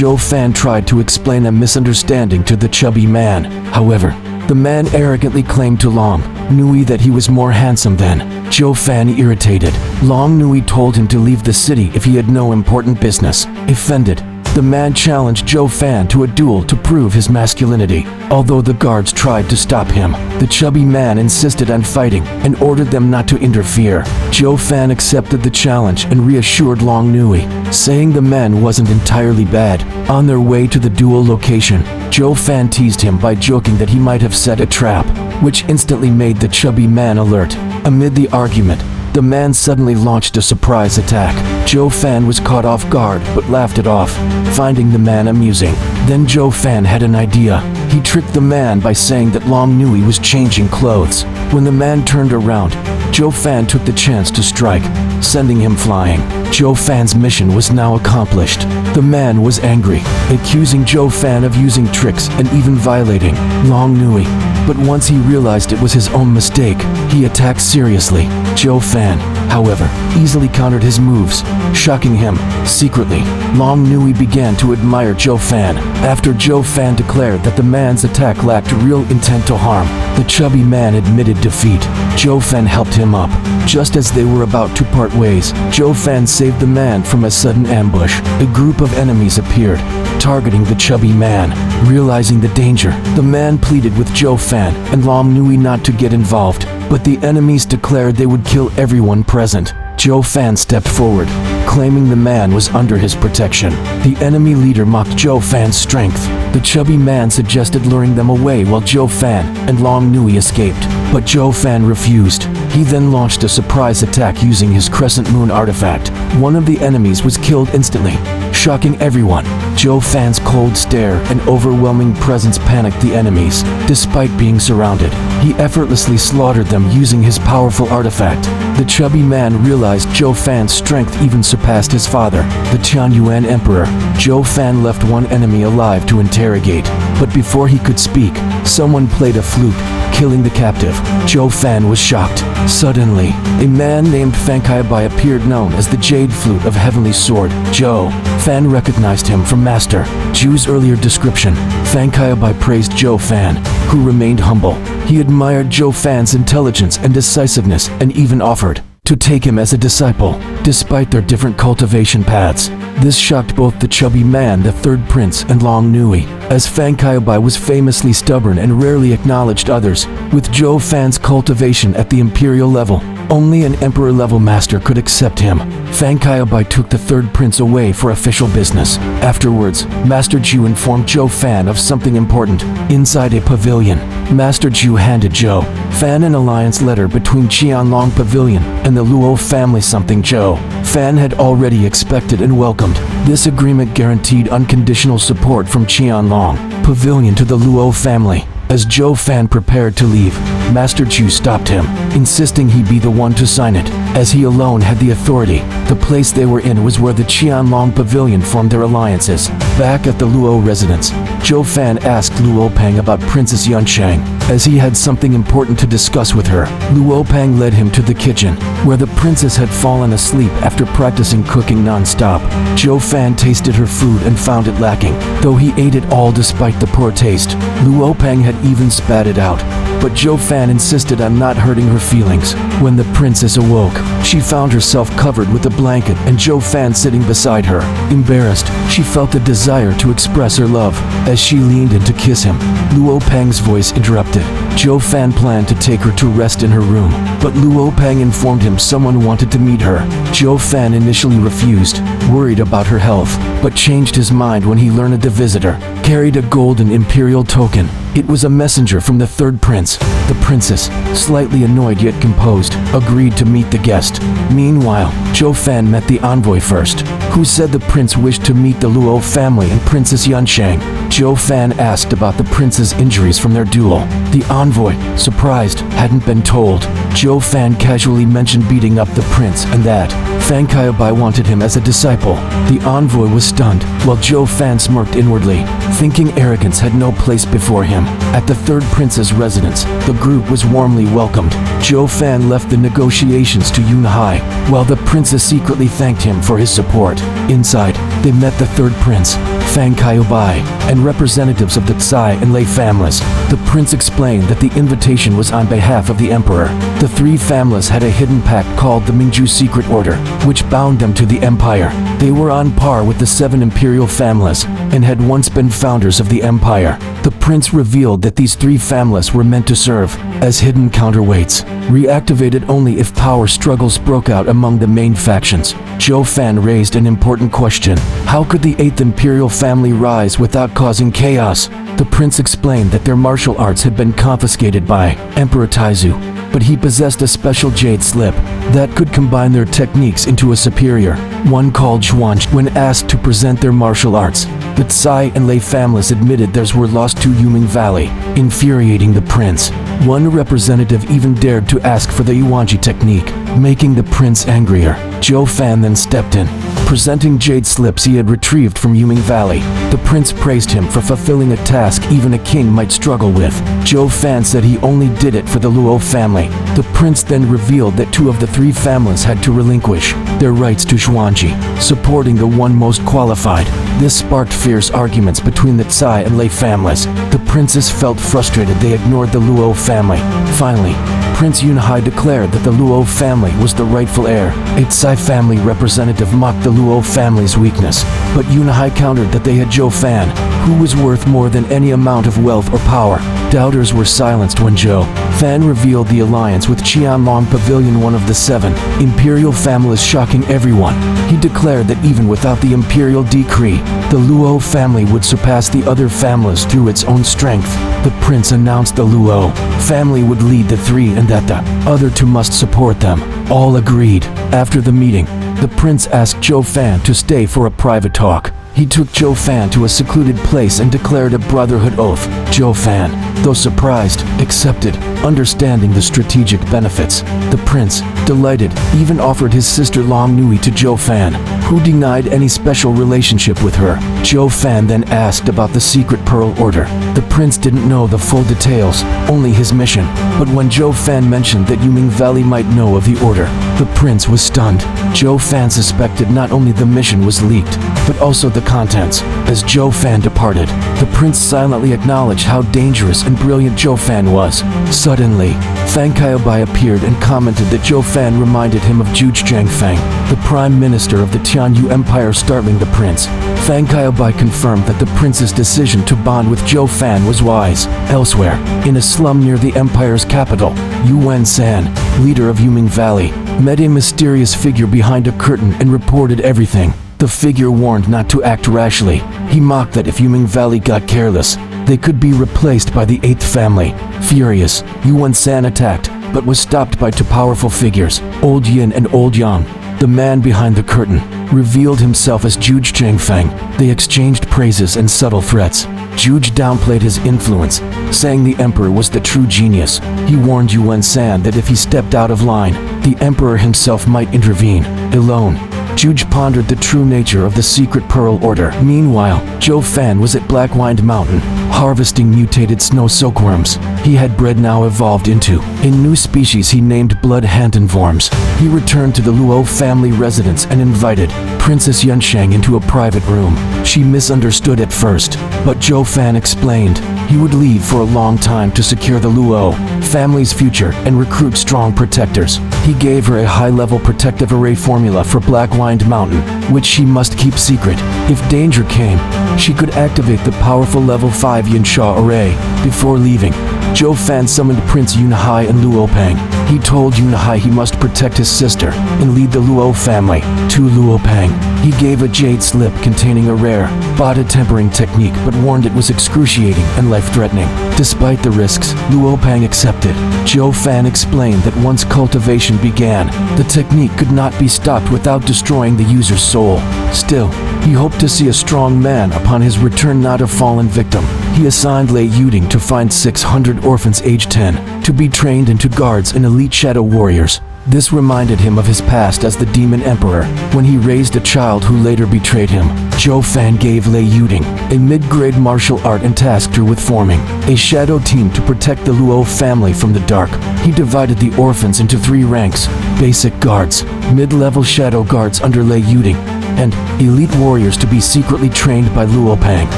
Zhou Fan tried to explain a misunderstanding to the chubby man. However, the man arrogantly claimed to Long Nui that he was more handsome than Zhou Fan. Irritated, Long Nui told him to leave the city if he had no important business. Offended, the man challenged Zhou Fan to a duel to prove his masculinity. Although the guards tried to stop him, the chubby man insisted on fighting and ordered them not to interfere. Zhou Fan accepted the challenge and reassured Long Nui, saying the man wasn't entirely bad. On their way to the duel location, Zhou Fan teased him by joking that he might have set a trap, which instantly made the chubby man alert. Amid the argument, the man suddenly launched a surprise attack. Zhou Fan was caught off guard but laughed it off, finding the man amusing. Then Zhou Fan had an idea. He tricked the man by saying that Long Nui was changing clothes. When the man turned around, Zhou Fan took the chance to strike, sending him flying. Zhou Fan's mission was now accomplished. The man was angry, accusing Zhou Fan of using tricks and even violating Long Nui. But once he realized it was his own mistake, he attacked seriously. Zhou Fan, however, easily countered his moves, shocking him. Secretly, Long Nui began to admire Zhou Fan. After Zhou Fan declared that the man's attack lacked real intent to harm, the chubby man admitted defeat. Zhou Fan helped him up. Just as they were about to part ways, Zhou Fan saved the man from a sudden ambush. A group of enemies appeared, targeting the chubby man. Realizing the danger, the man pleaded with Zhou Fan and Long Nui not to get involved, but the enemies declared they would kill everyone present. Zhou Fan stepped forward, claiming the man was under his protection. The enemy leader mocked Zhou Fan's strength. The chubby man suggested luring them away while Zhou Fan and Long Nui escaped, but Zhou Fan refused. He then launched a surprise attack using his crescent moon artifact. One of the enemies was killed instantly, shocking everyone. Zhou Fan's cold stare and overwhelming presence panicked the enemies. Despite being surrounded, he effortlessly slaughtered them using his powerful artifact. The chubby man realized Zhou Fan's strength even surpassed his father, the Tianyuan Emperor. Zhou Fan left one enemy alive to interrogate, but before he could speak, someone played a flute, killing the captive. Zhou Fan was shocked. Suddenly, a man named Fan Kaibai appeared, known as the Jade Flute of Heavenly Sword. Zhou Fan recognized him from Master Zhu's earlier description. Fan Kaibai praised Zhou Fan, who remained humble. He admired Zhou Fan's intelligence and decisiveness and even offered to take him as a disciple, despite their different cultivation paths. This shocked both the chubby man, the third prince, and Long Nui, as Fan Kaibai was famously stubborn and rarely acknowledged others. With Zhou Fan's cultivation at the imperial level, only an emperor-level master could accept him. Fan Kaibai took the third prince away for official business. Afterwards, Master Zhu informed Zhou Fan of something important. Inside a pavilion, Master Zhu handed Zhou Fan an alliance letter between Qianlong Pavilion and the Luo family, something Zhou Fan had already expected and welcomed. This agreement guaranteed unconditional support from Qianlong Pavilion to the Luo family. As Zhou Fan prepared to leave, Master Zhu stopped him, insisting he be the one to sign it, as he alone had the authority. The place they were in was where the Qianlong Pavilion formed their alliances. Back at the Luo residence, Zhou Fan asked Luo Pang about Princess Yunsheng, as he had something important to discuss with her. Luo Pang led him to the kitchen, where the princess had fallen asleep after practicing cooking non-stop. Zhou Fan tasted her food and found it lacking, though he ate it all despite the poor taste. Luo Pang had even spat it out, but Zhou Fan insisted on not hurting her feelings. When the princess awoke, she found herself covered with a blanket and Zhou Fan sitting beside her. Embarrassed, she felt the desire to express her love. As she leaned in to kiss him, Luo Pang's voice interrupted. Zhou Fan planned to take her to rest in her room, but Luo Pang informed him someone wanted to meet her. Zhou Fan initially refused, worried about her health, but changed his mind when he learned the visitor carried a golden imperial token. It was a messenger from the third prince. The princess, slightly annoyed yet composed, agreed to meet the guest. Meanwhile, Zhou Fan met the envoy first, who said the prince wished to meet the Luo family and Princess Yunsheng. Zhou Fan asked about the prince's injuries from their duel. The envoy, surprised, hadn't been told. Zhou Fan casually mentioned beating up the prince and that Fan Kaibai wanted him as a disciple. The envoy was stunned, while Zhou Fan smirked inwardly. Thinking arrogance had no place before him, at the third prince's residence, the group was warmly welcomed. Zhou Fan left the negotiations to Yunhai, while the princess secretly thanked him for his support. Inside, they met the third prince, Fang Kaiobai, and representatives of the Tsai and Lei families. The prince explained that the invitation was on behalf of the emperor. The three families had a hidden pact called the Mingju Secret Order, which bound them to the empire. They were on par with the 7 imperial families, and had once been founders of the empire. The prince revealed that these 3 families were meant to serve as hidden counterweights, reactivated only if power struggles broke out among the main factions. Zhou Fan raised an important question. How could the 8th imperial family rise without causing chaos? The prince explained that their martial arts had been confiscated by Emperor Taizu, but he possessed a special jade slip that could combine their techniques into a superior one called Zhuanji. When asked to present their martial arts, the Tsai and Lei families admitted theirs were lost to Yuming Valley, infuriating the prince. One representative even dared to ask for the Yuanji technique, making the prince angrier. Zhou Fan then stepped in, presenting jade slips he had retrieved from Yuming Valley. The prince praised him for fulfilling a task even a king might struggle with. Zhou Fan said he only did it for the Luo family. The prince then revealed that 2 of the 3 families had to relinquish their rights to Zhuanji, supporting the one most qualified. This sparked fierce arguments between the Tsai and Lei families. The princes felt frustrated they ignored the Luo family. Finally, Prince Yunhai declared that the Luo family was the rightful heir. A Tsai family representative mocked the Luo family's weakness, but Yunhai countered that they had Zhou Fan, who was worth more than any amount of wealth or power. Doubters were silenced when Zhou Fan revealed the alliance with Qianlong Pavilion, one of the 7 imperial families, shocking everyone. He declared that even without the imperial decree, the Luo family would surpass the other families through its own strength. The prince announced the Luo family would lead the 3 and that the other 2 must support them. All agreed. After the meeting, the prince asked Zhou Fan to stay for a private talk. He took Zhou Fan to a secluded place and declared a brotherhood oath. Zhou Fan, though surprised, accepted, understanding the strategic benefits. The prince, delighted, even offered his sister Long Nui to Zhou Fan, who denied any special relationship with her. Zhou Fan then asked about the secret pearl order. The prince didn't know the full details, only his mission. But when Zhou Fan mentioned that Yuming Valley might know of the order, the prince was stunned. Zhou Fan suspected not only the mission was leaked, but also the contents. As Zhou Fan departed, the prince silently acknowledged how dangerous and brilliant Zhou Fan was. Suddenly, Fang Kaiobai appeared and commented that Zhou Fan reminded him of Zhuge Fang, the prime minister of the Tianyu Empire, startling the prince. Fang Kaiobai confirmed that the prince's decision to bond with Zhou Fan was wise. Elsewhere, in a slum near the empire's capital, Yuan San, leader of Yuming Valley, met a mysterious figure behind a curtain and reported everything. The figure warned not to act rashly. He mocked that if Yuming Valley got careless, they could be replaced by the 8th family. Furious, Yuan San attacked, but was stopped by 2 powerful figures, Old Yin and Old Yang. The man behind the curtain revealed himself as Zhuge Fang. They exchanged praises and subtle threats. Zhuge downplayed his influence, saying the emperor was the true genius. He warned Yuan San that if he stepped out of line, the emperor himself might intervene. Alone, Zhuge pondered the true nature of the secret pearl order. Meanwhile, Zhou Fan was at Blackwind Mountain, harvesting mutated snow silkworms. He had bred now evolved into a new species he named blood hantenworms. He returned to the Luo family residence and invited Princess Yunsheng into a private room. She misunderstood at first, but Zhou Fan explained he would leave for a long time to secure the Luo family's future and recruit strong protectors. He gave her a high-level protective array formula for Blackwind Mountain, which she must keep secret. If danger came, she could activate the powerful level 5 Yansha array. Before leaving, Zhou Fan summoned Prince Yunhai and Luo Peng. He told Yunhai he must protect his sister and lead the Luo family. To Luo Peng, he gave a jade slip containing a rare Bada tempering technique, but warned it was excruciating and life-threatening. Despite the risks, Luo Peng accepted. Zhou Fan explained that once cultivation began, the technique could not be stopped without destroying the user's soul. Still, he hoped to see a strong man upon his return, not a fallen victim. He assigned Lei Yuding to find 600 orphans aged 10 to be trained into guards and elite shadow warriors. This reminded him of his past as the Demon Emperor, when he raised a child who later betrayed him. Zhou Fan gave Lei Yuding a mid-grade martial art and tasked her with forming a shadow team to protect the Luo family from the dark. He divided the orphans into 3 ranks: basic guards, mid-level shadow guards under Lei Yuding, and elite warriors to be secretly trained by Luo Pang.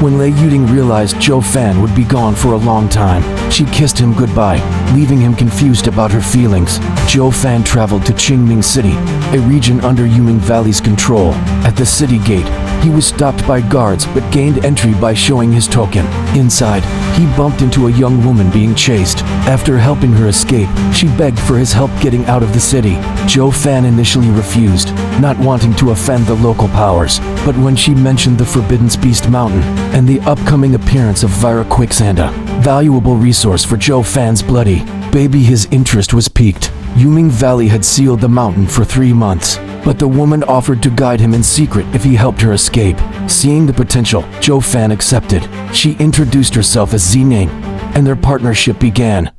When Lei Yuding realized Zhou Fan would be gone for a long time, she kissed him goodbye, leaving him confused about her feelings. Zhou Fan traveled to Qingming City, a region under Yuming Valley's control. At the city gate, he was stopped by guards but gained entry by showing his token. Inside, he bumped into a young woman being chased. After helping her escape, she begged for his help getting out of the city. Zhou Fan initially refused, not wanting to offend the local powers, but when she mentioned the Forbidden Beast Mountain and the upcoming appearance of Vira Quicksanda, valuable resource for Zhou Fan's bloody baby, his interest was piqued. Yuming Valley had sealed the mountain for 3 months, but the woman offered to guide him in secret if he helped her escape. Seeing the potential, Zhou Fan accepted. She introduced herself as Xining, and their partnership began.